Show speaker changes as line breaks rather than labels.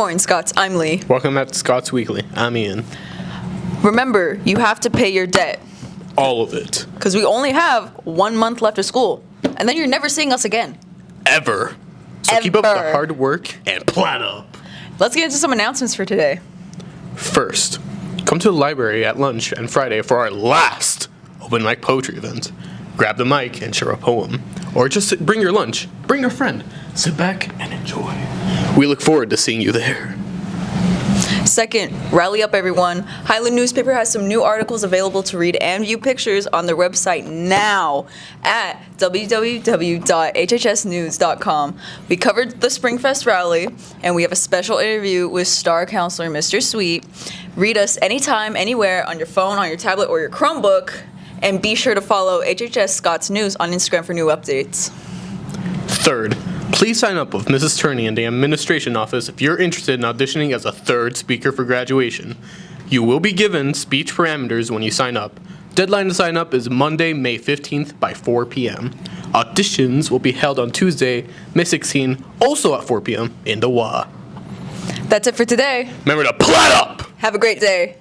morning, Scots. I'm Lee.
Welcome back to Scots Weekly. I'm Ian.
Remember, you have to pay your debt.
All of it.
Because we only have 1 month left of school. And then you're never seeing us again.
Ever. So keep up the hard work and plan up.
Let's get into some announcements for today.
First, come to the library at lunch and Friday for our last open mic poetry event. Grab the mic and share a poem. Or just bring your lunch. Bring a friend. Sit back and enjoy. We look forward to seeing you there.
Second, rally up everyone. Highland Newspaper has some new articles available to read and view pictures on their website now at www.hhsnews.com. We covered the Springfest rally, and we have a special interview with Star Counselor Mr. Sweet. Read us anytime, anywhere, on your phone, on your tablet, or your Chromebook, and be sure to follow HHS Scots News on Instagram for new updates.
Third, please sign up with Mrs. Turney in the administration office if you're interested in auditioning as a third speaker for graduation. You will be given speech parameters when you sign up. Deadline to sign up is Monday, May 15th by 4 p.m. Auditions will be held on Tuesday, May 16th, also at 4 p.m. in the WA.
That's it for today.
Remember to plan up!
Have a great day.